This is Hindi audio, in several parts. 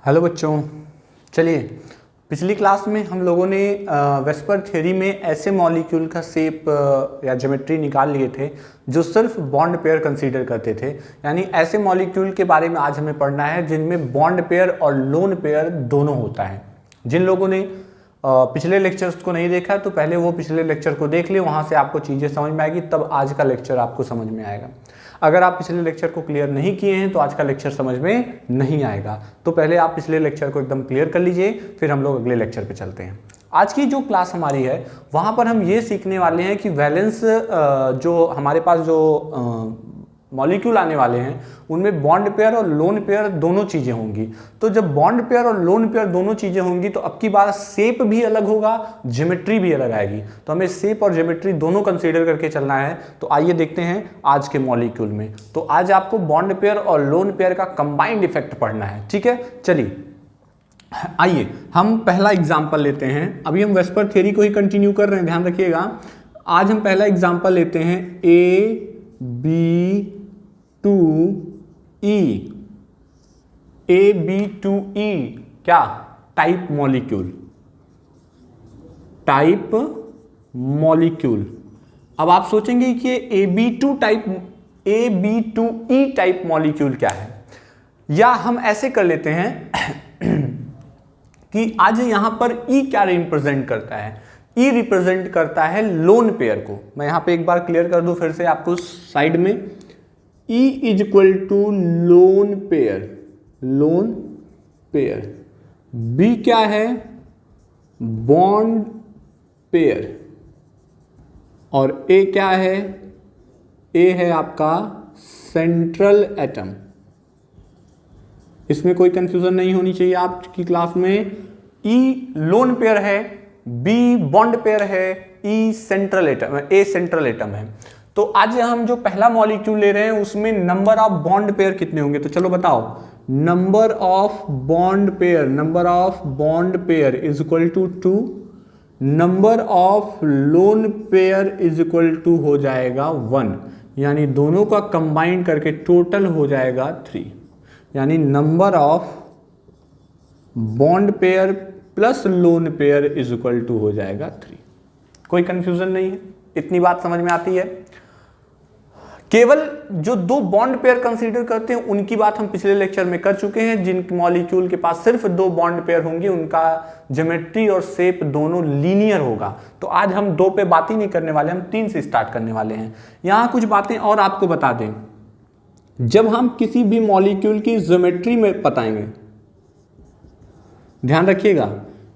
हेलो बच्चों, चलिए पिछली क्लास में हम लोगों ने वेस्पर थ्योरी में ऐसे मॉलिक्यूल का शेप या ज्योमेट्री निकाल लिए थे जो सिर्फ बॉन्ड पेयर कंसीडर करते थे। यानी ऐसे मॉलिक्यूल के बारे में आज हमें पढ़ना है जिनमें बॉन्ड पेयर और लोन पेयर दोनों होता है। जिन लोगों ने पिछले लेक्चर्स को नहीं देखा तो पहले वो पिछले लेक्चर को देख ले, वहाँ से आपको चीज़ें समझ में आएगी, तब आज का लेक्चर आपको समझ में आएगा। अगर आप पिछले लेक्चर को क्लियर नहीं किए हैं तो आज का लेक्चर समझ में नहीं आएगा। तो पहले आप पिछले लेक्चर को एकदम क्लियर कर लीजिए, फिर हम लोग अगले लेक्चर पे चलते हैं। आज की जो क्लास हमारी है वहाँ पर हम ये सीखने वाले हैं कि वैलेंस जो हमारे पास जो मॉलिक्यूल आने वाले हैं उनमें बॉन्ड पेयर और लोन पेयर दोनों चीज़ें होंगी। तो जब बॉन्ड पेयर और लोन पेयर दोनों चीज़ें होंगी तो अब की बार शेप भी अलग होगा, ज्योमेट्री भी अलग आएगी। तो हमें शेप और ज्योमेट्री दोनों कंसीडर करके चलना है। तो आइए देखते हैं आज के मॉलिक्यूल में। तो आज आपको बॉन्ड पेयर और लोन पेयर का कंबाइंड इफेक्ट पढ़ना है, ठीक है। चलिए आइए हम पहला एग्जाम्पल लेते हैं। अभी हम वेस्पर थ्योरी को ही कंटिन्यू कर रहे हैं, ध्यान रखिएगा। आज हम पहला एग्जाम्पल लेते हैं AB2E। AB2E क्या? Type molecule, type molecule. अब आप सोचेंगे कि ये AB2E टाइप मॉलिक्यूल क्या है, या हम ऐसे कर लेते हैं कि आज यहां पर E क्या रिप्रेजेंट करता है? E रिप्रेजेंट करता है लोन पेयर को। मैं यहां पे एक बार क्लियर कर दूं फिर से आपको साइड में। E is equal to lone pair, lone pair. B क्या है? Bond pair. और A क्या है? A है आपका सेंट्रल एटम। इसमें कोई कंफ्यूजन नहीं होनी चाहिए आपकी क्लास में। E लोन पेयर है, B बॉन्ड पेयर है, E central atom, A central atom है। तो आज हम जो पहला मॉलिक्यूल ले रहे हैं उसमें नंबर ऑफ बॉन्ड पेयर कितने होंगे? तो चलो बताओ। Number of bond pair is equal to 2। Number of lone pair is equal to हो जाएगा 1। यानी दोनों का कंबाइन करके टोटल हो जाएगा 3। यानी number of bond pair plus lone pair is equal to हो जाएगा 3। कोई कंफ्यूजन नहीं है, इतनी बात समझ में आती है। केवल जो दो बॉन्ड पेयर कंसीडर करते हैं उनकी बात हम पिछले लेक्चर में कर चुके हैं। जिन मॉलिक्यूल के पास सिर्फ दो बॉन्ड पेयर होंगे उनका ज्योमेट्री और शेप दोनों लीनियर होगा। तो आज हम 2 पे बात ही नहीं करने वाले, हम 3 से स्टार्ट करने वाले हैं। यहां कुछ बातें और आपको बता दें। जब हम किसी भी मॉलिक्यूल की ज्योमेट्री में बताएंगे, ध्यान रखिएगा,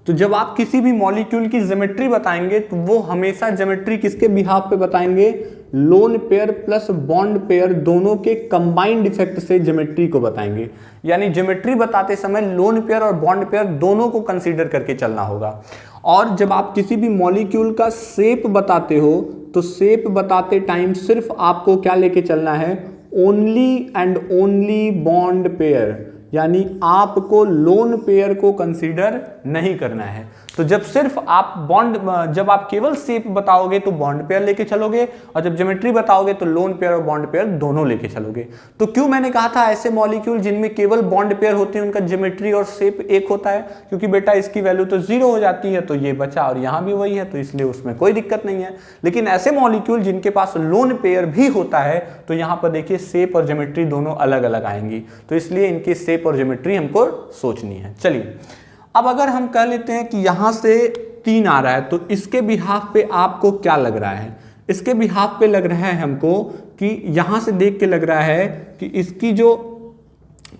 तो जब आप किसी भी मॉलिक्यूल की ज्योमेट्री बताएंगे तो वो हमेशा ज्योमेट्री किसके बिहाफ पे बताएंगे? Lone pair plus bond pair दोनों के कंबाइंड इफेक्ट से ज्योमेट्री को बताएंगे। यानी ज्योमेट्री बताते समय लोन पेयर और बॉन्ड पेयर दोनों को कंसीडर करके चलना होगा। और जब आप किसी भी मॉलिक्यूल का शेप बताते हो तो शेप बताते टाइम सिर्फ आपको क्या लेके चलना है? Only and only bond pair. यानी आपको लोन पेयर को कंसीडर नहीं करना है। तो जब सिर्फ आप जब आप केवल शेप बताओगे तो बॉन्ड पेयर लेके चलोगे, और जब ज्योमेट्री बताओगे तो लोन पेयर और बॉन्ड पेयर दोनों लेके चलोगे। तो क्यों मैंने कहा था ऐसे मॉलिक्यूल जिनमें केवल बॉन्ड पेयर होते हैं उनका ज्योमेट्री और शेप एक होता है? क्योंकि बेटा इसकी वैल्यू तो 0 हो जाती है, तो ये बचा, और यहाँ भी वही है, तो इसलिए उसमें कोई दिक्कत नहीं है। लेकिन ऐसे मॉलिक्यूल जिनके पास लोन पेयर भी होता है तो यहाँ पर देखिए शेप और ज्योमेट्री दोनों अलग अलग आएंगी। तो इसलिए इनकी शेप और ज्योमेट्री हमको सोचनी है। चलिए अब अगर हम कह लेते हैं कि यहां से 3 आ रहा है तो इसके बिहाफ पे आपको क्या लग रहा है? इसके बिहाफ पे लग रहा है हमको कि यहां से देख के लग रहा है कि इसकी जो,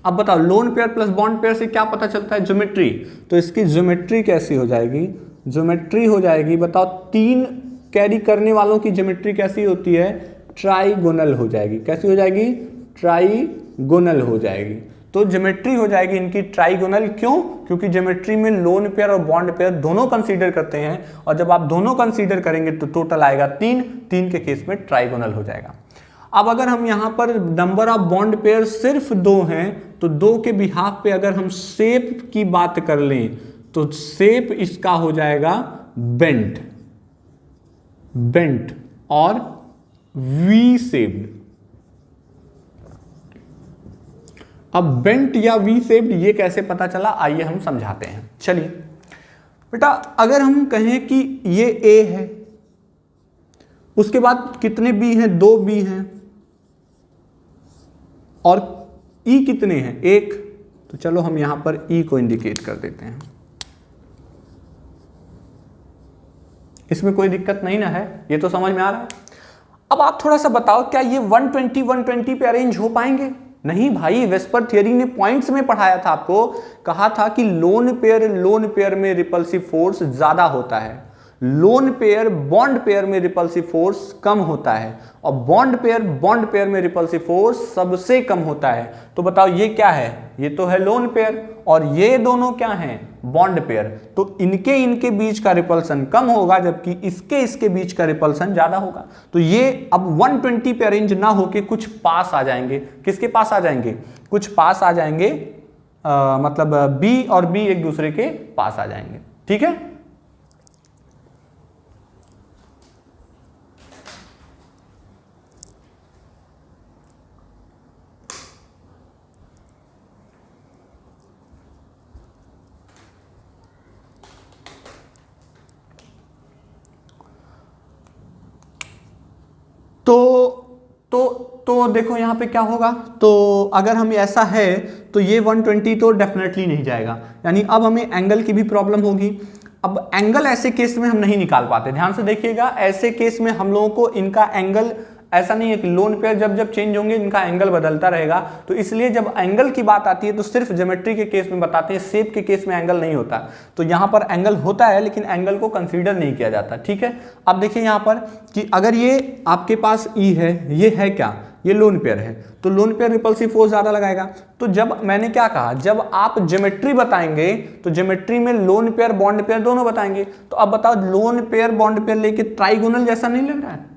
अब बताओ, lone pair plus bond pair से क्या पता चलता है? ज्योमेट्री। तो इसकी ज्योमेट्री कैसी हो जाएगी? ज्योमेट्री हो जाएगी, बताओ, 3 कैरी करने वालों की ज्योमेट्री कैसी होती है? ट्राइगोनल हो जाएगी। कैसी हो जाएगी? ट्राइगोनल हो जाएगी। तो ज्योमेट्री हो जाएगी इनकी ट्राइगोनल। क्यों? क्योंकि ज्योमेट्री में लोन पेयर और बॉन्ड पेयर दोनों कंसीडर करते हैं, और जब आप दोनों कंसीडर करेंगे तो टोटल आएगा 3। 3 के केस में ट्राइगोनल हो जाएगा। अब अगर हम यहां पर नंबर ऑफ बॉन्ड पेयर सिर्फ 2 हैं तो 2 के बिहाफ पे अगर हम शेप की बात कर लें तो शेप इसका हो जाएगा बेंट और वी शेप्ड। अब बेंट या वी शेप्ड ये कैसे पता चला, आइए हम समझाते हैं। चलिए बेटा, अगर हम कहें कि ये ए है, उसके बाद कितने बी हैं, 2 बी हैं, और ई कितने हैं, 1, तो चलो हम यहां पर ई को इंडिकेट कर देते हैं। इसमें कोई दिक्कत नहीं ना है, ये तो समझ में आ रहा है। अब आप थोड़ा सा बताओ, क्या ये 120 पे अरेंज हो पाएंगे? नहीं भाई, वेस्पर थियरी ने पॉइंट्स में पढ़ाया था आपको, कहा था कि लोन पेयर में रिपल्सिव फोर्स ज्यादा होता है, लोन पेयर बॉन्ड पेयर में रिपल्सिव फोर्स कम होता है, और बॉन्ड पेयर में रिपल्सिव फोर्स सबसे कम होता है। तो बताओ ये क्या है, ये तो है लोन पेयर, और ये दोनों क्या हैं, बॉन्ड पेयर। तो इनके बीच का रिपल्सन कम होगा, जबकि इसके बीच का रिपल्सन ज्यादा होगा। तो ये अब 120 पे अरेंज ना होके कुछ पास आ जाएंगे। किसके पास आ जाएंगे? कुछ पास आ जाएंगे, मतलब बी और बी एक दूसरे के पास आ जाएंगे। ठीक है, तो देखो यहां पे क्या होगा। तो अगर हम ऐसा है तो ये 120 तो डेफिनेटली नहीं जाएगा, यानी अब हमें एंगल की भी प्रॉब्लम होगी। अब एंगल ऐसे केस में हम नहीं निकाल पाते, ध्यान से देखिएगा। ऐसे केस में हम लोगों को इनका एंगल, ऐसा नहीं है कि लोन पेयर जब चेंज होंगे इनका एंगल बदलता रहेगा। तो इसलिए जब एंगल की बात आती है तो सिर्फ ज्योमेट्री के केस में बताते हैं, शेप के केस में एंगल नहीं होता। तो यहां पर एंगल होता है लेकिन एंगल को कंसीडर नहीं किया जाता। ठीक है, अब देखिए यहां पर कि अगर ये आपके पास ई है, ये है क्या, ये लोन पेयर है, तो लोन पेयर रिपल्सिव फोर्स ज्यादा लगाएगा। तो जब मैंने क्या कहा, जब आप ज्योमेट्री बताएंगे तो ज्योमेट्री में लोन पेयर बॉन्ड पेयर दोनों बताएंगे। तो अब बताओ, लोन पेयर बॉन्ड पेयर लेके ट्राइगोनल जैसा नहीं लग रहा है?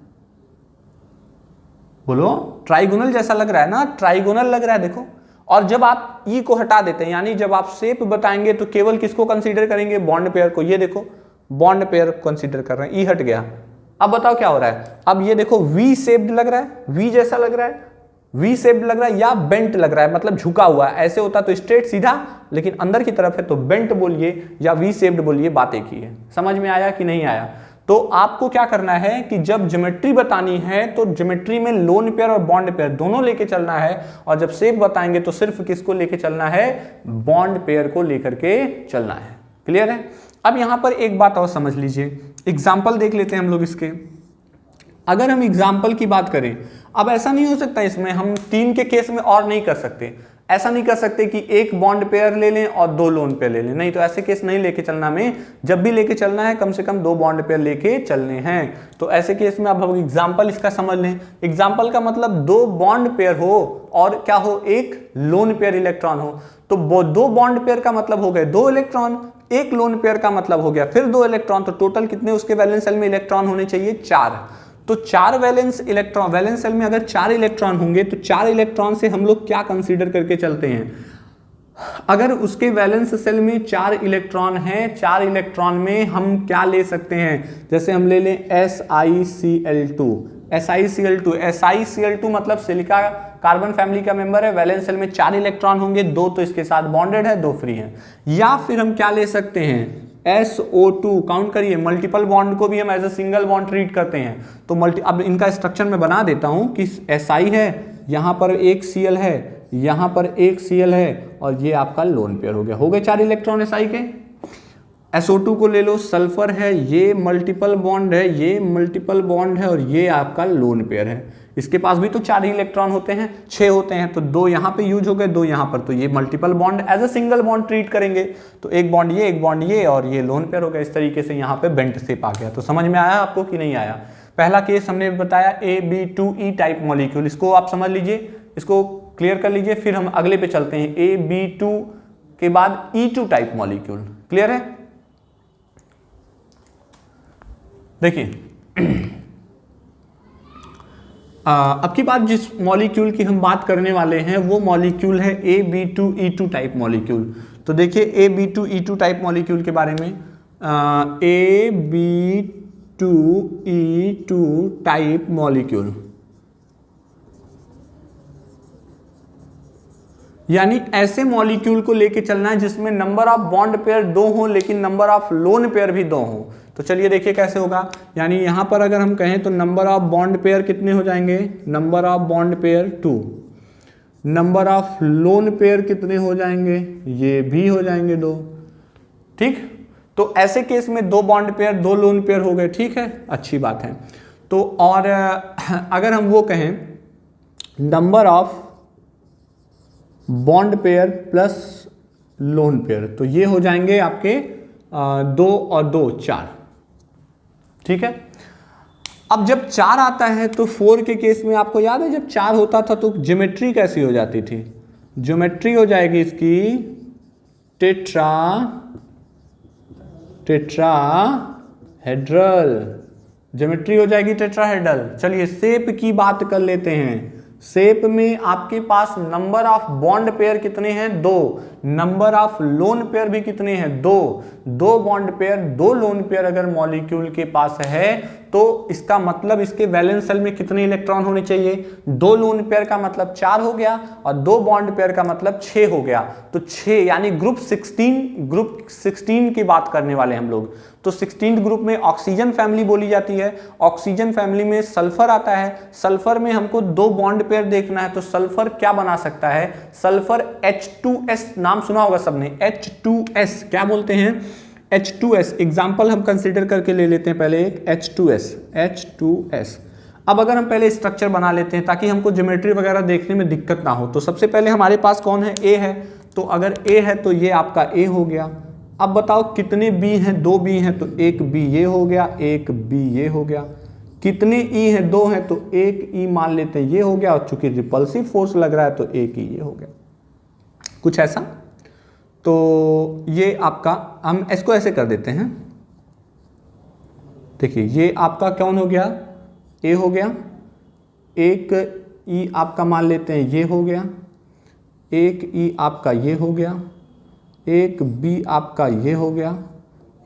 बोलो, ट्राइगोनल जैसा लग रहा है ना, ट्राइगोनल लग रहा है, देखो। और जब आप ई को हटा देते हैं, यानी जब आप शेप बताएंगे तो केवल किसको कंसीडर करेंगे, बॉन्ड पेयर को। ये देखो बॉन्ड पेयर कंसीडर कर रहे हैं, ई हट गया। अब बताओ क्या हो रहा है, अब ये देखो वी शेप्ड लग रहा है, वी जैसा लग रहा है, वी शेप्ड लग रहा है, या बेंट लग रहा है, मतलब झुका हुआ है। ऐसे होता तो स्ट्रेट सीधा, लेकिन अंदर की तरफ है तो बेंट बोलिए या वी शेप्ड बोलिए, बात एक ही है। समझ में आया कि नहीं आया? तो आपको क्या करना है कि जब ज्योमेट्री बतानी है तो ज्योमेट्री में लोन पेयर और बॉन्ड पेयर दोनों लेके चलना है, और जब शेप बताएंगे तो सिर्फ किसको लेके चलना है, बॉन्ड पेयर को लेकर के चलना है। क्लियर है? अब यहां पर एक बात और समझ लीजिए, एग्जाम्पल देख लेते हैं हम लोग इसके। अगर हम एग्जाम्पल की बात करें, अब ऐसा नहीं हो सकता, इसमें हम 3 के केस में और नहीं कर सकते। ऐसा नहीं कर सकते कि एक बॉन्ड पेयर ले लें और 2 लोन पेयर ले लें, नहीं, तो ऐसे केस नहीं लेके चलना। हमें जब भी लेके चलना है कम से कम 2 बॉन्ड पेयर लेके चलने हैं। तो ऐसे केस में अब हम एग्जाम्पल इसका समझ लें। एग्जाम्पल का मतलब 2 बॉन्ड पेयर हो और क्या हो, एक लोन पेयर इलेक्ट्रॉन हो। तो 2 बॉन्ड पेयर का मतलब हो गए 2 इलेक्ट्रॉन, एक लोन पेयर का मतलब हो गया फिर 2 इलेक्ट्रॉन। तो टोटल कितने उसके वैलेंस सेल में इलेक्ट्रॉन होने चाहिए, 4। तो 4 वैलेंस इलेक्ट्रॉन, वैलेंस सेल में अगर 4 इलेक्ट्रॉन होंगे तो 4 इलेक्ट्रॉन से हम लोग क्या कंसीडर करके चलते हैं। अगर उसके वैलेंस सेल में 4 इलेक्ट्रॉन हैं, 4 इलेक्ट्रॉन में हम क्या ले सकते हैं, जैसे हम ले लें SiCl2। SiCl2 मतलब सिलिका कार्बन फैमिली का मेंबर है, वैलेंस सेल में 4 इलेक्ट्रॉन होंगे, 2 तो इसके साथ बॉन्डेड है, 2 फ्री हैं। या फिर हम क्या ले सकते हैं, SO2, काउंट करिए, मल्टीपल बॉन्ड को भी हम as a single bond treat करते हैं। तो अब इनका स्ट्रक्चर मैं बना देता हूं कि Si है, यहां पर एक Cl है, यहां पर एक Cl है, और ये आपका लोन पेयर हो गया। हो गए 4 इलेक्ट्रॉन Si के। SO2 को ले लो, सल्फर है, ये मल्टीपल बॉन्ड है, ये मल्टीपल बॉन्ड है, और ये आपका लोन पेयर है। इसके पास भी तो 4 ही इलेक्ट्रॉन होते हैं, 6 होते हैं, तो 2 यहाँ पे यूज हो गए, 2 यहाँ पर। तो ये multiple bond as a single bond treat करेंगे। तो एक बॉन्ड ये, एक बॉन्ड ये, और ये लोन पेयर हो गया। इस तरीके से यहाँ पे बेंट शेप आ गया। तो समझ में आया आपको कि नहीं आया? पहला केस हमने बताया AB2E टाइप मॉलिक्यूल, इसको आप समझ लीजिए, इसको क्लियर कर लीजिए, फिर हम अगले पे चलते हैं। AB2 के बाद E2 टाइप मॉलिक्यूल। क्लियर है? देखिए अब की बात जिस मॉलिक्यूल की हम बात करने वाले हैं वो मॉलिक्यूल है AB2E2 टाइप मॉलिक्यूल। तो देखिए AB2E2 टाइप मॉलिक्यूल के बारे में, AB2E2 टाइप मॉलिक्यूल, यानी ऐसे मॉलिक्यूल को लेके चलना है जिसमें नंबर ऑफ बॉन्ड पेयर 2 हो लेकिन नंबर ऑफ लोन पेयर भी 2 हो। तो चलिए देखिए कैसे होगा। यानी यहां पर अगर हम कहें तो नंबर ऑफ बॉन्ड पेयर कितने हो जाएंगे, number of bond pair 2, number of lone pair कितने हो जाएंगे, ये भी हो जाएंगे 2। ठीक, तो ऐसे केस में 2 बॉन्ड पेयर 2 लोन पेयर हो गए। ठीक है, अच्छी बात है। तो और अगर हम वो कहें number of bond pair plus lone pair, तो ये हो जाएंगे आपके 2 और 2 4। ठीक है, अब जब 4 आता है तो 4 के केस में आपको याद है जब 4 होता था तो ज्योमेट्री कैसी हो जाती थी, ज्योमेट्री हो जाएगी इसकी टेट्राहेड्रल, ज्योमेट्री हो जाएगी टेट्राहेड्रल। चलिए शेप की बात कर लेते हैं। शेप में आपके पास नंबर ऑफ बॉन्ड पेयर कितने हैं, 2, नंबर ऑफ लोन पेयर भी कितने हैं, 2 बॉन्ड पेयर 2 लोन पेयर अगर मॉलिक्यूल के पास है तो इसका मतलब इसके वैलेंस शेल में कितने इलेक्ट्रॉन होने चाहिए, 2 लोन पेयर का मतलब 4 हो गया और 2 बॉन्ड पेयर का मतलब 6 हो गया। तो 6 यानी ग्रुप 16 की बात करने वाले हम लोग। तो 16 ग्रुप में ऑक्सीजन फैमिली बोली जाती है। ऑक्सीजन फैमिली में सल्फर आता है। सल्फर में हमको 2 बॉन्ड पेयर देखना है तो सल्फर क्या बना सकता है, सल्फर H2S, नाम सुना होगा सबने, H2S क्या बोलते हैं, H2S। एग्जाम्पल हम कंसिडर करके ले लेते हैं पहले एक H2S। अब अगर हम पहले स्ट्रक्चर बना लेते हैं ताकि हमको ज्योमेट्री वगैरह देखने में दिक्कत ना हो। तो सबसे पहले हमारे पास कौन है, A है। तो अगर A है तो ये आपका A हो गया। अब बताओ कितने B हैं, 2 B हैं तो एक B ये हो गया, एक B ये हो गया। कितने E हैं, 2 हैं तो एक E मान लेते हैं ये हो गया, और चूंकि रिपल्सिव फोर्स लग रहा है तो एक E ये हो गया, कुछ ऐसा। तो ये आपका, हम इसको ऐसे कर देते हैं। देखिए ये आपका कौन हो गया, A हो गया, एक E आपका मान लेते हैं ये हो गया, एक E आपका ये हो गया, एक B आपका ये हो गया,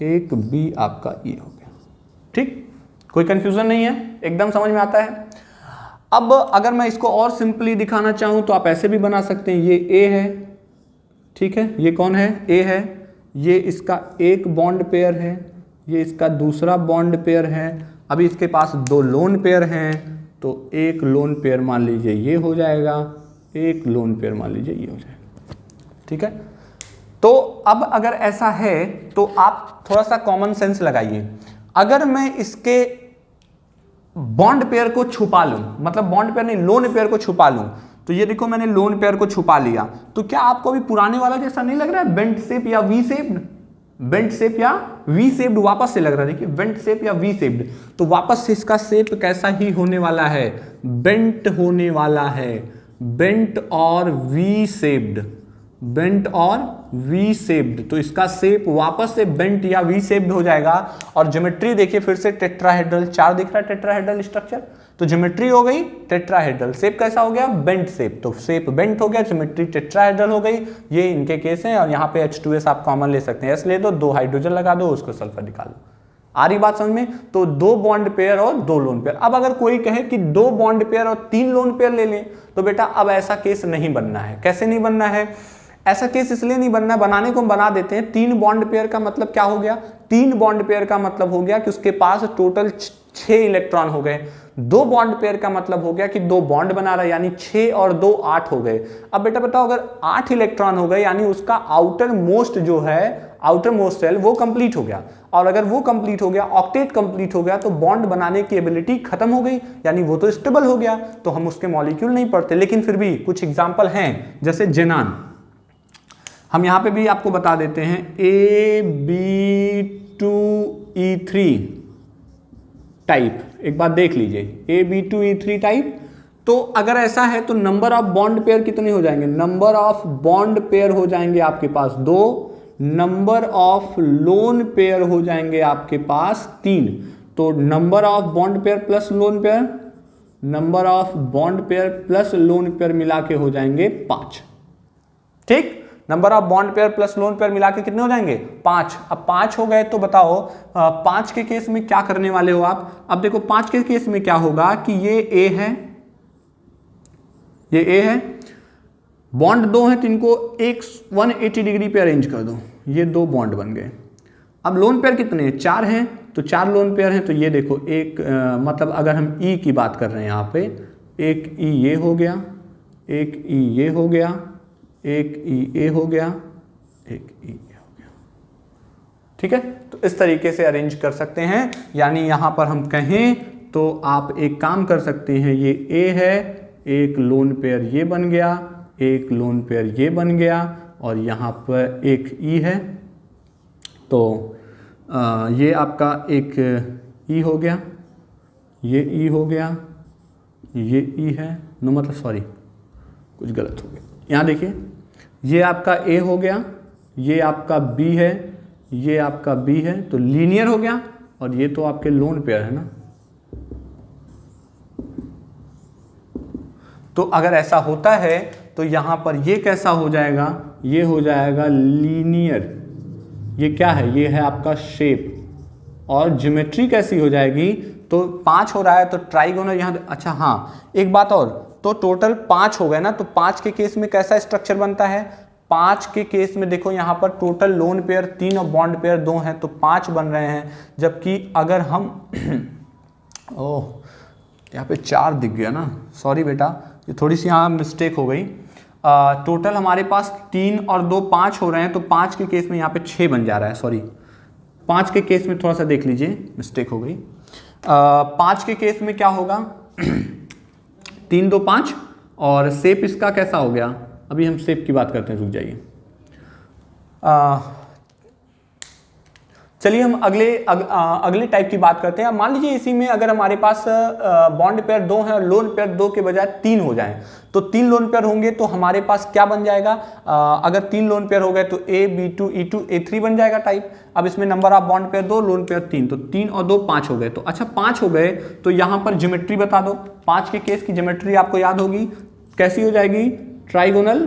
एक B आपका ये हो गया। ठीक, कोई कंफ्यूजन नहीं है, एकदम समझ में आता है। अब अगर मैं इसको और सिंपली दिखाना चाहूं तो आप ऐसे भी बना सकते हैं। ये A है, ठीक है, ये कौन है, A है, ये इसका एक बॉन्ड पेयर है, ये इसका दूसरा बॉन्ड पेयर है। अभी इसके पास 2 लोन पेयर हैं तो एक लोन पेयर मान लीजिए ये हो जाएगा, एक लोन पेयर मान लीजिए ये हो जाएगा। ठीक है, तो अब अगर ऐसा है तो आप थोड़ा सा कॉमन सेंस लगाइए। अगर मैं इसके बॉन्ड पेयर को छुपा लूं, मतलब बॉन्ड पेयर नहीं लोन पेयर को छुपा लूं, तो ये देखो मैंने लोन पेयर को छुपा लिया, तो क्या आपको भी पुराने वाला जैसा नहीं लग रहा है, बेंट शेप या वी शेप्ड, बेंट शेप या वी शेप्ड वापस से लग रहा है। देखिए बेंट शेप या वी शेप्ड, तो वापस से इसका शेप कैसा ही होने वाला है, बेंट होने वाला है, बेंट और वी शेप्ड, बेंट और वी शेप्ड। तो इसका शेप वापस से बेंट या वी शेप्ड हो जाएगा। और ज्योमेट्री देखिए फिर से टेट्राहेड्रल, 4 दिख रहा है टेट्राहेड्रल स्ट्रक्चर, तो ज्योमेट्री हो गई टेट्राहेड्रल, शेप कैसा हो गया, बेंट शेप, तो शेप बेंट हो गया, ज्योमेट्री टेट्राहेड्रल हो गई। ये इनके केस हैं। और यहाँ पे H2S आप कॉमन ले सकते हैं, S ले दो, 2 हाइड्रोजन लगा दो, उसको सल्फर निकाल दो। आ रही बात समझ में। तो 2 बॉन्ड पेयर और 2 लोन पेयर। अब अगर कोई कहे कि 2 बॉन्ड पेयर और 3 लोन पेयर ले लें, तो बेटा अब ऐसा केस नहीं बनना है। कैसे नहीं बनना है, ऐसा केस इसलिए नहीं बनना, बनाने को हम बना देते हैं। 3 बॉन्ड पेयर का मतलब क्या हो गया, 3 बॉन्ड पेयर का मतलब हो गया कि उसके पास टोटल 6 इलेक्ट्रॉन हो गए। 2 बॉन्ड पेयर का मतलब हो गया कि 2 बॉन्ड बना रहा है, यानी 6 और 2 8 हो गए। अब बेटा बताओ अगर 8 इलेक्ट्रॉन हो गए यानी उसका आउटर मोस्ट जो है, आउटर मोस्ट सेल वो कंप्लीट हो गया। और अगर वो कंप्लीट हो गया, ऑक्टेट कंप्लीट हो गया, तो बॉन्ड बनाने की एबिलिटी खत्म हो गई, यानी वो तो स्टेबल हो गया, तो हम उसके मॉलिक्यूल नहीं पढ़ते। लेकिन फिर भी कुछ एग्जाम्पल हैं, जैसे जेनान, हम यहां पे भी आपको बता देते हैं, AB2E3 टाइप, एक बार देख लीजिए, AB2E3 टाइप। तो अगर ऐसा है तो नंबर ऑफ बॉन्ड पेयर कितने हो जाएंगे, नंबर ऑफ बॉन्ड पेयर हो जाएंगे आपके पास 2, नंबर ऑफ लोन पेयर हो जाएंगे आपके पास 3। तो number of bond pair plus lone pair, number of bond pair plus lone pair मिला के हो जाएंगे 5। ठीक, number of bond pair plus lone pair मिला के कितने हो जाएंगे, 5। अब 5 हो गए तो बताओ 5 के केस में क्या करने वाले हो आप। अब देखो 5 के केस में क्या होगा कि ये A है, ये A है, बॉन्ड दो हैं तो इनको एक 180 डिग्री पे अरेंज कर दो, ये दो बॉन्ड बन गए। अब लोन पेयर कितने हैं, 4 हैं, तो 4 लोन पेयर हैं, तो ये देखो एक मतलब अगर हम ई की बात कर रहे हैं यहाँ पे, एक ई ये हो गया, एक ई ये हो गया, एक ई ए हो गया, एक ई ए हो गया। ठीक है, तो इस तरीके से अरेंज कर सकते हैं। यानी यहाँ पर हम कहें तो आप एक काम कर सकते हैं, ये ए है, एक लोन पेयर ये बन गया, एक लोन पेयर ये बन गया, और यहाँ पर एक ई है, तो ये आपका एक ई हो गया, ये ई हो गया, ये ई है, नो मतलब सॉरी कुछ गलत हो गया, यहाँ देखिए ये आपका ए हो गया, ये आपका बी है, ये आपका बी है, तो लीनियर हो गया, और ये तो आपके लोन पेयर है ना। तो अगर ऐसा होता है तो यहाँ पर ये कैसा हो जाएगा, ये हो जाएगा लीनियर। ये क्या है, ये है आपका शेप, और ज्योमेट्री कैसी हो जाएगी, तो 5 हो रहा है तो ट्राइगोनल यहाँ, अच्छा हाँ एक बात और, तो टोटल 5 हो गए ना, तो 5 के केस में कैसा स्ट्रक्चर बनता है, 5 के केस में देखो यहाँ पर टोटल लोन पेयर 3 और बॉन्ड पेयर 2 हैं, तो 5 बन रहे हैं। जबकि अगर हम ओह यहाँ पे 4 दिख गया ना, सॉरी बेटा, ये थोड़ी सी यहाँ मिस्टेक हो गई। टोटल हमारे पास 3 और 2 5 हो रहे हैं, तो 5 के केस में यहाँ पे 6 बन जा रहा है, सॉरी 5 के केस में थोड़ा सा देख लीजिए, मिस्टेक हो गई। 5 के केस में क्या होगा 3 2 5, और शेप इसका कैसा हो गया, अभी हम शेप की बात करते हैं, रुक जाइए। चलिए हम अगले टाइप की बात करते हैं। मान लीजिए इसी में अगर हमारे पास बॉन्ड पेयर 2 हैं और लोन पेयर 2 के बजाय 3 हो जाएं, तो 3 लोन पेयर होंगे तो हमारे पास क्या बन जाएगा, अगर 3 लोन पेयर हो गए तो ए B2 E2 A3 बन जाएगा टाइप। अब इसमें number of bond pair 2 lone pair 3, तो 3 और 2 5 हो गए। तो अच्छा 5 हो गए तो यहाँ पर ज्योमेट्री बता दो, 5 के केस की ज्योमेट्री आपको याद होगी, कैसी हो जाएगी, ट्राइगोनल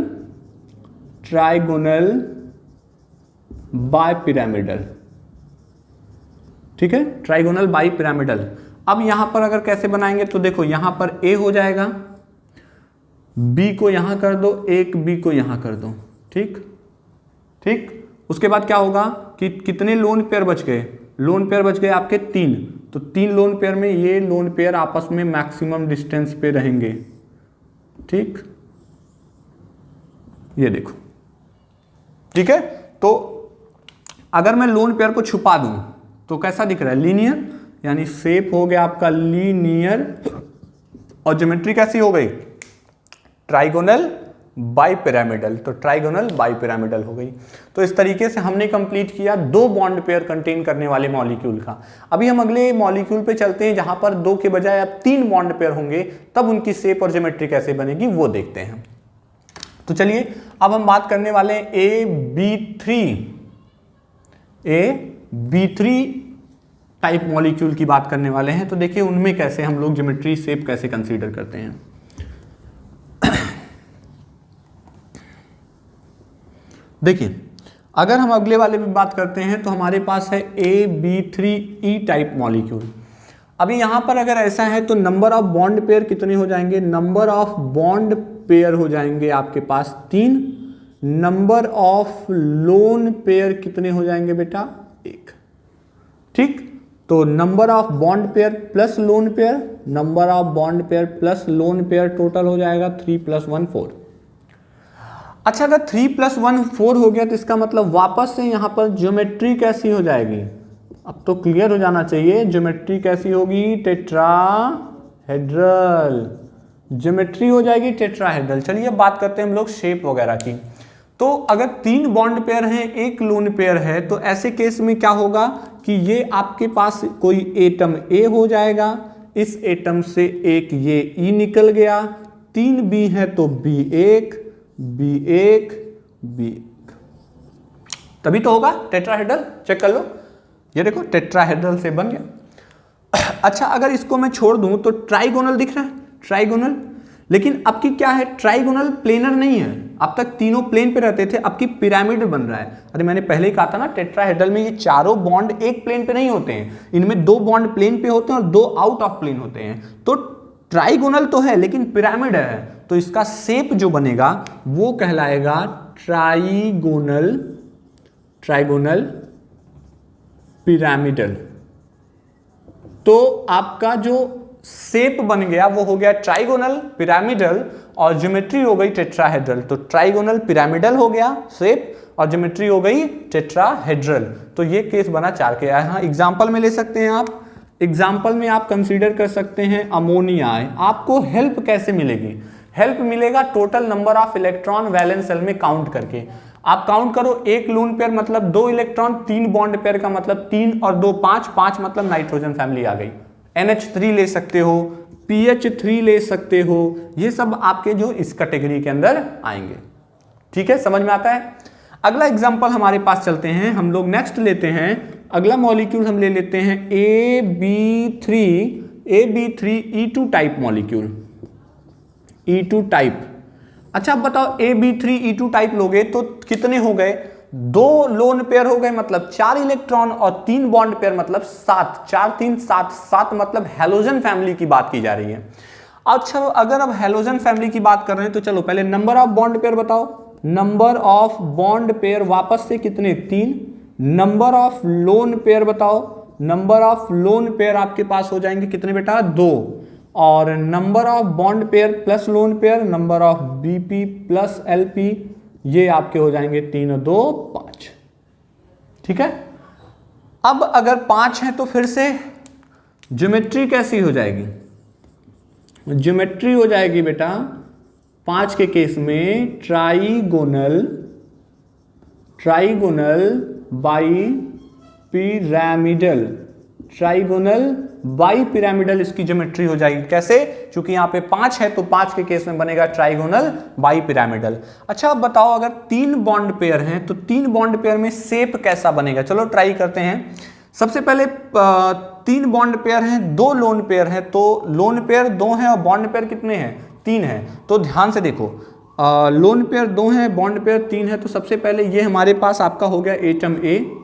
बाय पिरामिडल। ठीक है, ट्राइगोनल बाई पिरामिडल। अब यहां पर अगर कैसे बनाएंगे, तो देखो यहां पर ए हो जाएगा, बी को यहां कर दो, एक बी को यहां कर दो, ठीक ठीक। उसके बाद क्या होगा कि कितने लोन पेयर बच गए, लोन पेयर बच गए आपके 3, तो 3 लोन पेयर में ये लोन पेयर आपस में मैक्सिमम डिस्टेंस पे रहेंगे, ठीक, ये देखो, ठीक है। तो अगर मैं लोन पेयर को छुपा दूं तो कैसा दिख रहा है, लीनियर, यानी शेप हो गया आपका लीनियर, और ज्योमेट्री कैसी हो गई, ट्राइगोनल बाई पिरामिडल, तो ट्राइगोनल बाई पिरामिडल हो गई। तो इस तरीके से हमने कंप्लीट किया 2 बॉन्ड पेयर कंटेन करने वाले मॉलिक्यूल का। अभी हम अगले मॉलिक्यूल पे चलते हैं जहां पर 2 के बजाय अब 3 बॉन्ड पेयर होंगे, तब उनकी शेप और ज्योमेट्री कैसे बनेगी वो देखते हैं। तो चलिए अब हम बात करने वाले हैं AB3 टाइप मॉलिक्यूल की बात करने वाले हैं। तो देखिए उनमें कैसे हम लोग ज्योमेट्री शेप कैसे कंसीडर करते हैं। देखिए अगर हम अगले वाले में बात करते हैं तो हमारे पास है AB3E टाइप मॉलिक्यूल। अभी यहां पर अगर ऐसा है तो नंबर ऑफ बॉन्ड पेयर कितने हो जाएंगे, नंबर ऑफ बॉन्ड पेयर हो जाएंगे आपके पास 3, नंबर ऑफ लोन पेयर कितने हो जाएंगे बेटा 1, ठीक। तो number of bond pair plus lone pair, number of bond pair plus lone pair total हो जाएगा 3 + 1 4। अच्छा अगर 3 + 1 4 हो गया तो इसका मतलब वापस से यहां पर ज्योमेट्री कैसी हो जाएगी, अब तो क्लियर हो जाना चाहिए, ज्योमेट्री कैसी होगी, टेट्राहेड्रल ज्योमेट्री हो जाएगी, टेट्राहेड्रल। चलिए अब बात करते हैं हम लोग शेप वगैरह की। तो अगर 3 बॉन्ड पेयर हैं, 1 लोन पेयर है, तो ऐसे केस में क्या होगा कि ये आपके पास कोई एटम ए हो जाएगा, इस एटम से एक ये ई निकल गया, 3 बी है तो B1 B1 B1, तभी तो होगा टेट्राहेड्रल। चेक कर लो, ये देखो टेट्राहेड्रल से बन गया। अच्छा अगर इसको मैं छोड़ दूं तो ट्राइगोनल दिख रहा है, ट्राइगोनल, लेकिन अब की क्या है, ट्राइगोनल प्लेनर नहीं है, अब तक तीनों प्लेन पे रहते थे, अब की पिरामिड बन रहा है। अरे मैंने पहले ही कहा था ना, टेट्राहेड्रल में ये चारों बॉन्ड एक प्लेन पे नहीं होते हैं, इनमें 2 बॉन्ड प्लेन पे होते हैं और 2 आउट ऑफ प्लेन होते हैं। तो ट्राइगोनल तो है लेकिन पिरामिड है, तो इसका शेप जो बनेगा वो कहलाएगा ट्राइगोनल पिरामिडल। तो आपका जो शेप बन गया वो हो गया ट्राइगोनल पिरामिडल और ज्योमेट्री हो गई टेट्राहेड्रल। तो ट्राइगोनल पिरामिडल हो गया शेप और ज्योमेट्री हो गई टेट्राहेड्रल। तो ये केस बना 4 के। यहाँ एग्जाम्पल में ले सकते हैं आप, एग्जाम्पल में आप कंसीडर कर सकते हैं अमोनिया है। आपको हेल्प कैसे मिलेगी? हेल्प मिलेगा total number of electron valence shell में काउंट करके। आप काउंट करो, 1 लोन पेयर मतलब 2 इलेक्ट्रॉन, 3 बॉन्ड पेयर का मतलब 3 और 2 5, 5 मतलब नाइट्रोजन फैमिली आ गई। NH3 ले सकते हो, PH3 ले सकते हो, ये सब आपके जो इस कैटेगरी के अंदर आएंगे। ठीक है, समझ में आता है। अगला एग्जांपल हमारे पास चलते हैं, हम लोग नेक्स्ट लेते हैं। अगला मॉलिक्यूल हम ले लेते हैं AB3 type molecule, E2 type. अच्छा अब बताओ AB3 टाइप लोगे तो कितने हो गए? 2 लोन पेयर हो गए मतलब 4 इलेक्ट्रॉन और 3 बॉन्ड पेयर मतलब 7, 4 3 7, 7 मतलब हैलोजन फैमिली की बात की जा रही है। अच्छा अगर अब हैलोजन फैमिली की बात कर रहे हैं तो चलो पहले नंबर ऑफ बॉन्ड पेयर बताओ। नंबर ऑफ बॉन्ड पेयर वापस से कितने? 3। नंबर ऑफ लोन पेयर बताओ। नंबर ऑफ लोन पेयर आपके पास हो जाएंगे कितने बेटा? 2। और number of bond pair plus lone pair, number of BP plus LP, ये आपके हो जाएंगे 3 और 2 5। ठीक है, अब अगर 5 है तो फिर से ज्योमेट्री कैसी हो जाएगी? ज्योमेट्री हो जाएगी बेटा 5 के केस में ट्राइगोनल बाई पिरामिडल इसकी ज्योमेट्री हो जाएगी। कैसे? क्योंकि यहाँ पे 5 है तो 5 के केस में बनेगा ट्राइगोनल बाई पिरामिडल। अच्छा अब बताओ अगर 3 बॉन्ड पेयर हैं तो 3 बॉन्ड पेयर में शेप कैसा बनेगा? चलो ट्राई करते हैं। सबसे पहले 3 बॉन्ड पेयर हैं, 2 लोन पेयर हैं, तो लोन पेयर 2 हैं और बॉन्ड पेयर कितने हैं? 3 हैं। तो ध्यान से देखो, लोन पेयर 2 हैं, बॉन्ड पेयर 3 है। तो सबसे पहले ये हमारे पास आपका हो गया एटम ए।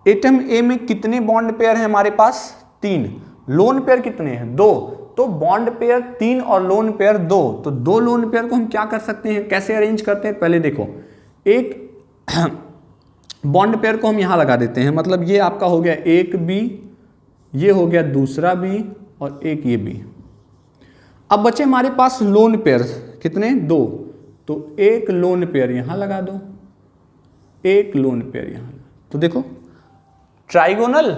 एटम ए में कितने बॉन्ड पेयर हैं हमारे पास? 3। लोन पेयर कितने हैं? 2। तो बॉन्ड पेयर 3 और लोन पेयर 2। तो 2 लोन पेयर को हम क्या कर सकते हैं, कैसे अरेंज करते हैं? पहले देखो, एक बॉन्ड पेयर को हम यहां लगा देते हैं, मतलब ये आपका हो गया एक बी, ये हो गया दूसरा बी और एक ये बी। अब बचे हमारे पास लोन पेयर कितने? 2। तो एक लोन पेयर यहां लगा दो, एक लोन पेयर यहां। तो देखो ट्राइगोनल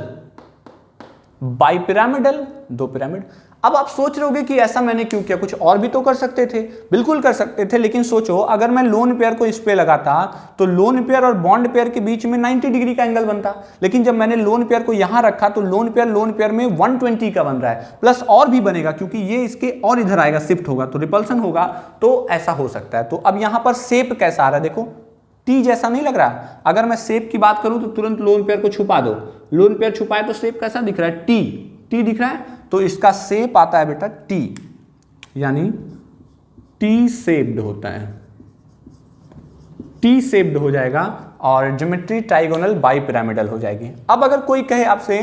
बाई पिरामिडल, 2 पिरामिड। अब आप सोच रहे होगे कि ऐसा मैंने क्यों किया, कुछ और भी तो कर सकते थे। बिल्कुल कर सकते थे, लेकिन सोचो अगर मैं लोन पेयर को इस पे लगाता तो लोन पेयर और बॉन्ड पेयर के बीच में 90 डिग्री का एंगल बनता। लेकिन जब मैंने लोन पेयर को यहां रखा तो लोन पेयर में 120 का बन रहा है, प्लस और भी बनेगा क्योंकि ये इसके और इधर आएगा, शिफ्ट होगा तो रिपल्सन होगा, तो ऐसा हो सकता है। तो अब यहां पर शेप कैसा आ रहा है? देखो टी जैसा नहीं लग रहा। अगर मैं शेप की बात करूं तो तुरंत लोन पेयर को छुपा दो, लोन पेयर छुपाए तो शेप कैसा दिख रहा है? टी दिख रहा है। तो इसका शेप आता है बेटा टी, यानी टी शेप्ड होता है, टी शेप्ड हो जाएगा और ज्योमेट्री ट्राइगोनल बाई पिरामिडल हो जाएगी। अब अगर कोई कहे आपसे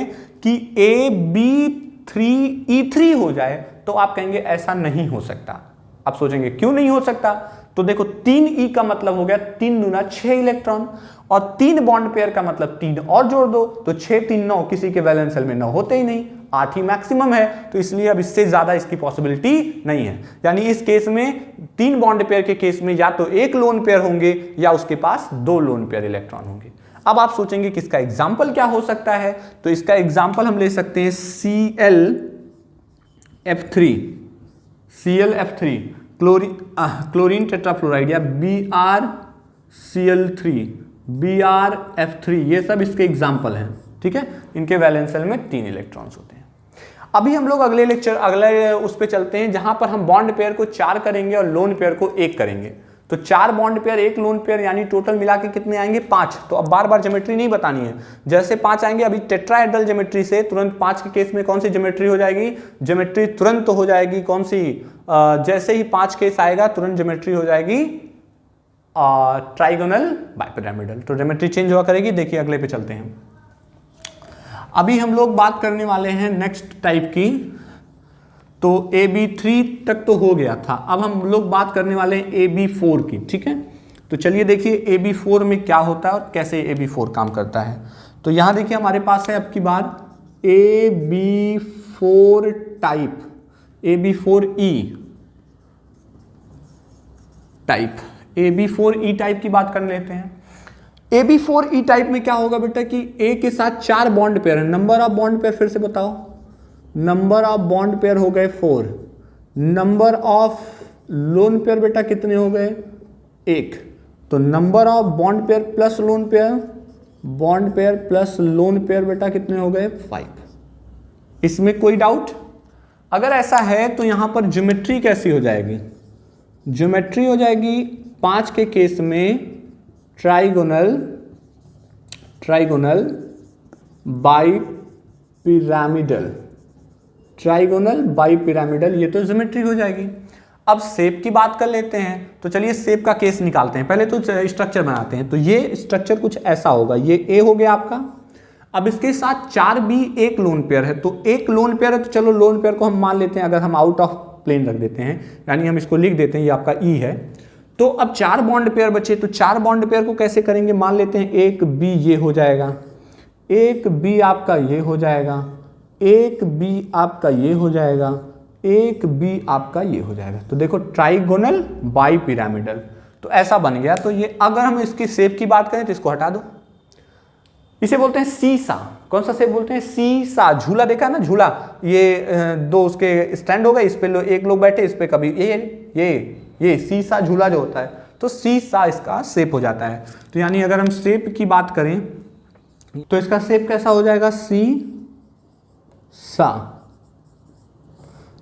कि AB3E3 हो जाए तो आप कहेंगे ऐसा नहीं हो सकता। आप सोचेंगे क्यों नहीं हो सकता? तो देखो 3E का मतलब हो गया 3 दूना 6 इलेक्ट्रॉन और 3 बॉन्ड पेयर का मतलब 3 और जोड़ दो तो 6 3 9, किसी के वैलेंस शेल में 9 होते ही नहीं, 8 ही मैक्सिमम है। तो इसलिए अब इससे ज्यादा इसकी पॉसिबिलिटी नहीं है। यानी इस केस में 3 बॉन्ड पेयर के केस में या तो एक लोन पेयर होंगे या उसके पास 2 लोन पेयर इलेक्ट्रॉन होंगे। अब आप सोचेंगे कि इसका एग्जाम्पल क्या हो सकता है? तो इसका एग्जाम्पल हम ले सकते हैं ClF3 क्लोरीन टेट्राफ्लोराइड या BrCl3 ये सब इसके एग्जाम्पल हैं। ठीक है, इनके वैलेंस शेल में 3 इलेक्ट्रॉन्स होते हैं। अभी हम लोग अगले उस पे चलते हैं जहां पर हम बॉन्ड पेयर को 4 करेंगे और लोन पेयर को 1 करेंगे। तो 4 बॉन्ड पेयर 1 लोन पेयर यानी टोटल मिला के कितने आएंगे? 5। तो अब बार बार ज्योमेट्री नहीं बतानी है, जैसे 5 आएंगे अभी टेट्राहेड्रल ज्योमेट्री से तुरंत 5 के केस में कौन सी ज्योमेट्री हो जाएगी? ज्योमेट्री तुरंत हो जाएगी कौन सी? जैसे ही 5 केस आएगा तुरंत ज्योमेट्री हो जाएगी ट्राइगोनल बाई पिरामिडल। तो ज्योमेट्री चेंज हुआ करेगी। देखिए अगले पे चलते हैं। अभी हम लोग बात करने वाले हैं नेक्स्ट टाइप की, तो AB3 तक तो हो गया था। अब हम लोग बात करने वाले हैं AB4 की, ठीक है। तो चलिए देखिए AB4 में क्या होता है और कैसे AB4 काम करता है। तो यहां देखिए हमारे पास है अब की बार AB4 type, AB4E type, AB4E type की बात कर लेते हैं। AB4E टाइप में क्या होगा बेटा कि A के साथ 4 बॉन्ड पेयर है। नंबर ऑफ बॉन्ड पेयर फिर से बताओ, नंबर ऑफ बॉन्ड पेयर हो गए 4, नंबर ऑफ लोन पेयर बेटा कितने हो गए 1, तो number of bond pair plus lone pair, bond pair plus lone pair बेटा कितने हो गए 5। इसमें कोई डाउट? अगर ऐसा है तो यहां पर ज्योमेट्री कैसी हो जाएगी? ज्योमेट्री हो जाएगी 5 के केस में trigonal bi pyramidal, trigonal bi pyramidal, ये तो ज्योमेट्री हो जाएगी। अब शेप की बात कर लेते हैं। तो चलिए शेप का केस निकालते हैं, पहले तो स्ट्रक्चर बनाते हैं। तो ये स्ट्रक्चर कुछ ऐसा होगा, ये ए हो गया आपका। अब इसके साथ 4B एक लोन पेयर है, तो एक लोन पेयर है तो चलो लोन पेयर को हम मान लेते हैं, अगर हम आउट ऑफ प्लेन रख देते हैं, यानी हम इसको लिख देते हैं ये आपका ई है। तो अब 4 बॉन्ड पेयर बचे, तो 4 बॉन्ड पेयर को कैसे करेंगे? मान लेते हैं एक B ये हो जाएगा, एक B आपका ये हो जाएगा, एक B आपका ये हो जाएगा, एक B आपका ये हो जाएगा। तो देखो ट्राइगोनल बाई पिरामिडल, तो ऐसा बन गया। तो ये अगर हम इसकी शेप की बात करें तो इसको हटा दो, इसे बोलते हैं सीसा। कौन सा शेप बोलते हैं? सीसा। झूला देखा है ना, झूला, ये 2 उसके स्टैंड हो गए, इस पे एक लोग बैठे, इस पे कभी ये सीसा झूला जो होता है, तो सीसा इसका शेप हो जाता है। तो यानी अगर हम शेप की बात करें तो इसका शेप कैसा हो जाएगा? सीसा।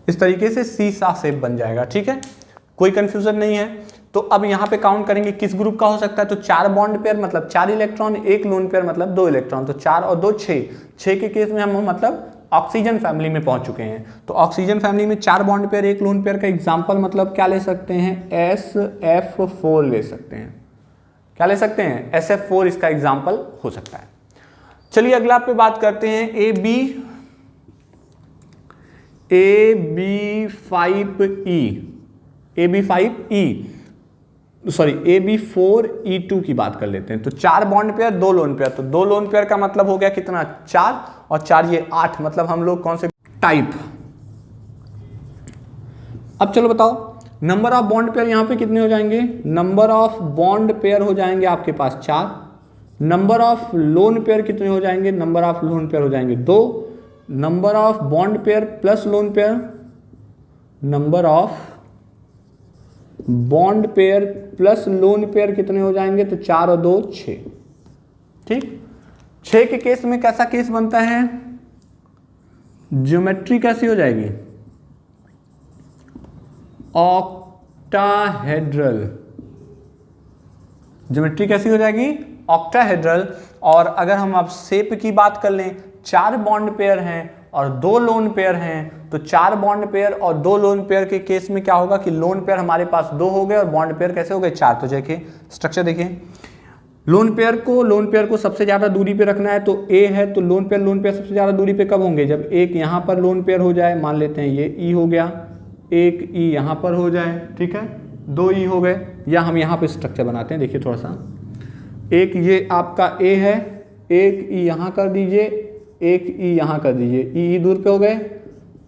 इस तरीके से सीसा शेप बन जाएगा, ठीक है, कोई कंफ्यूजन नहीं है। तो अब यहां पे काउंट करेंगे किस ग्रुप का हो सकता है। तो 4 बॉन्ड पेयर मतलब 4 इलेक्ट्रॉन, एक लोन पेयर मतलब 2 इलेक्ट्रॉन, तो 4 और 2 6। 6 के केस में हम मतलब ऑक्सीजन फैमिली में पहुंच चुके हैं। तो ऑक्सीजन फैमिली में 4 बॉन्ड पेयर एक लोन पेयर का एग्जांपल मतलब क्या ले सकते हैं? SF4 ले सकते हैं। क्या ले सकते हैं? SF4 इसका एग्जांपल हो सकता है। चलिए अगला पे बात करते हैं AB4E2 की बात कर लेते हैं। तो 4 बॉन्ड पेयर 2 लोन पेयर, तो 2 लोन पेयर का मतलब हो गया कितना? 4 और 4 ये 8, मतलब हम लोग कौन से टाइप। अब चलो बताओ नंबर ऑफ बॉन्ड पेयर यहां पे कितने हो जाएंगे? नंबर ऑफ बॉन्ड पेयर हो जाएंगे आपके पास 4, नंबर ऑफ लोन पेयर कितने हो जाएंगे? नंबर ऑफ लोन पेयर हो जाएंगे 2, number of bond pair plus lone pair, number of bond pair plus lone pair कितने हो जाएंगे? तो 4 और 2 6, ठीक। 6 के केस में कैसा केस बनता है? ज्योमेट्री कैसी हो जाएगी? ऑक्टाहेड्रल। ज्योमेट्री कैसी हो जाएगी? ऑक्टाहेड्रल। और अगर हम अब शेप की बात कर लें, 4 बॉन्ड पेयर हैं और 2 लोन पेयर हैं, तो 4 बॉन्ड पेयर और 2 लोन पेयर के केस में क्या होगा कि लोन पेयर हमारे पास 2 हो गए और बॉन्ड पेयर कैसे हो गए? 4। तो देखिए स्ट्रक्चर देखिए, लोन पेयर को सबसे ज्यादा दूरी पे रखना है, तो A है, तो लोन पेयर सबसे ज्यादा दूरी पे कब होंगे? जब एक यहां पर लोन पेयर हो जाए, मान लेते हैं ये E हो गया, एक E यहां पर हो जाए, ठीक है, 2 E हो गए। या हम यहां पे स्ट्रक्चर बनाते हैं, देखिए थोड़ा सा, एक ये आपका A है, एक E यहां कर दीजिए, एक E यहां कर दीजिए, E दूर पे हो गए,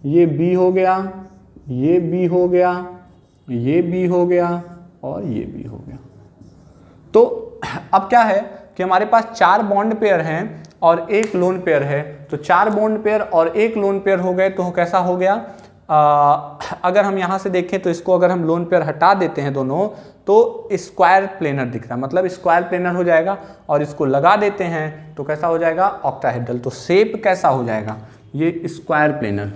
ये B हो गया, ये B हो गया, ये B हो गया और ये B हो गया। तो अब क्या है कि हमारे पास 4 बॉन्ड पेयर हैं और एक लोन पेयर है, तो 4 बॉन्ड पेयर और एक लोन पेयर हो गए, तो कैसा हो गया? अगर हम यहां से देखें तो इसको अगर हम लोन पेयर हटा देते हैं दोनों, तो स्क्वायर प्लेनर दिख रहा है, मतलब स्क्वायर प्लेनर हो जाएगा, और इसको लगा देते हैं तो कैसा हो जाएगा? ऑक्टाहेड्रल। तो शेप कैसा हो जाएगा? ये स्क्वायर प्लेनर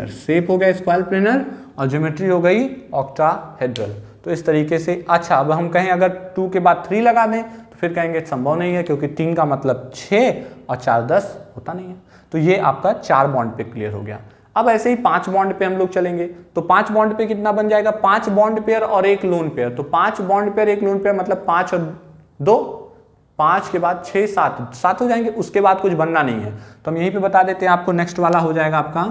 शेप हो गया, स्क्वायर प्लेनर, और ज्योमेट्री हो गई ऑक्टाहेड्रल। तो इस तरीके से। अच्छा, अब हम कहें अगर 2 के बाद 3 लगा दें तो फिर कहेंगे संभव नहीं है, क्योंकि 3 का मतलब 6 और 4 10 होता नहीं है। तो ये आपका 4 बॉन्ड पे क्लियर हो गया। अब ऐसे ही 5 बॉन्ड पे हम लोग चलेंगे, तो 5 बॉन्ड पे कितना बन जाएगा? 5 बॉन्ड पेयर और एक लोन पेयर, तो 5 बॉन्ड पेयर एक लोन पेयर मतलब 5 और 2 5 के बाद 6 7 हो जाएंगे, उसके बाद कुछ बनना नहीं है। तो हम यहीं पे बता देते हैं आपको। नेक्स्ट वाला हो जाएगा आपका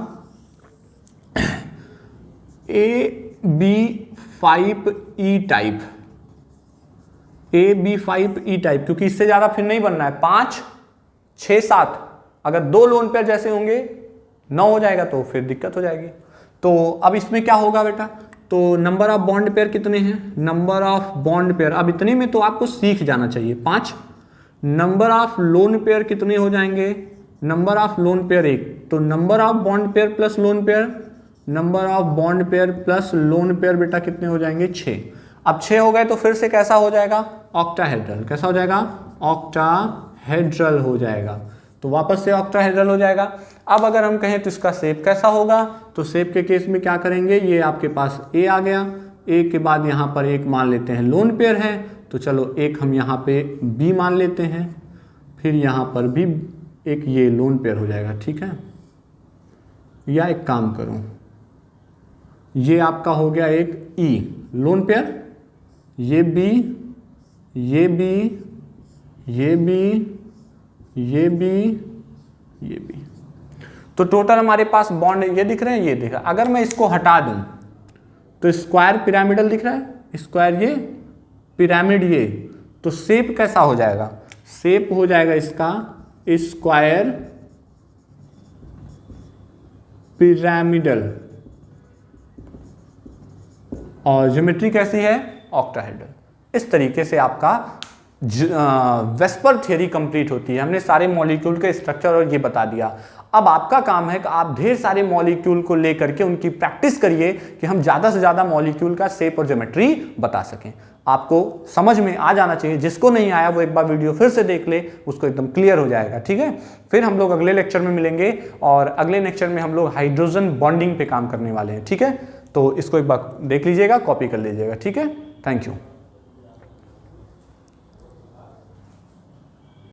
AB5E टाइप, AB5E टाइप, क्योंकि इससे ज्यादा फिर नहीं बनना है। 5 6 7 अगर 2 लोन पेयर जैसे होंगे 9 हो जाएगा तो फिर दिक्कत हो जाएगी। तो अब इसमें क्या होगा बेटा, तो नंबर ऑफ बॉन्ड पेयर कितने हैं, नंबर ऑफ बॉन्ड पेयर, अब इतने में तो आपको सीख जाना चाहिए 5। नंबर ऑफ लोन पेयर कितने हो जाएंगे, नंबर ऑफ लोन पेयर 1, तो number of bond pair plus lone pair, number of bond pair plus lone pair बेटा कितने हो जाएंगे 6। अब 6 हो गए तो फिर से कैसा हो जाएगा, ऑक्टाहेड्रल। कैसा हो जाएगा, ऑक्टाहेड्रल हो जाएगा। तो वापस से ऑक्टाहेड्रल हो जाएगा। अब अगर हम कहें तो इसका शेप कैसा होगा, तो शेप के केस में क्या करेंगे, ये आपके पास ए आ गया, ए के बाद यहाँ पर एक मान लेते हैं लोन पेयर है, तो चलो एक हम यहाँ पे बी मान लेते हैं, फिर यहाँ पर भी एक ये लोन पेयर हो जाएगा, ठीक है। या एक काम करूँ, ये आपका हो गया एक ई लोन पेयर, ये बी, ये बी, ये बी, ये बी, ये बी। तो टोटल हमारे पास बॉन्ड ये दिख रहे हैं, ये दिख रहा है। अगर मैं इसको हटा दूं तो स्क्वायर पिरामिडल दिख रहा है, स्क्वायर ये, पिरामिड ये, तो शेप कैसा हो जाएगा, शेप हो जाएगा इसका स्क्वायर पिरामिडल, और ज्योमेट्री कैसी है, ऑक्टाहेड्रल। इस तरीके से आपका वेस्पर थ्योरी कंप्लीट होती है। हमने सारे मॉलिक्यूल के स्ट्रक्चर और ये बता दिया। अब आपका काम है कि आप ढेर सारे मॉलिक्यूल को लेकर के उनकी प्रैक्टिस करिए कि हम ज़्यादा से ज़्यादा मॉलिक्यूल का शेप और ज्योमेट्री बता सकें। आपको समझ में आ जाना चाहिए। जिसको नहीं आया वो एक बार वीडियो फिर से देख ले, उसको एकदम क्लियर हो जाएगा, ठीक है। फिर हम लोग अगले लेक्चर में मिलेंगे और अगले लेक्चर में हम लोग हाइड्रोजन बॉन्डिंग पे काम करने वाले हैं, ठीक है। तो इसको एक बार देख लीजिएगा, कॉपी कर लीजिएगा, ठीक है। Thank you.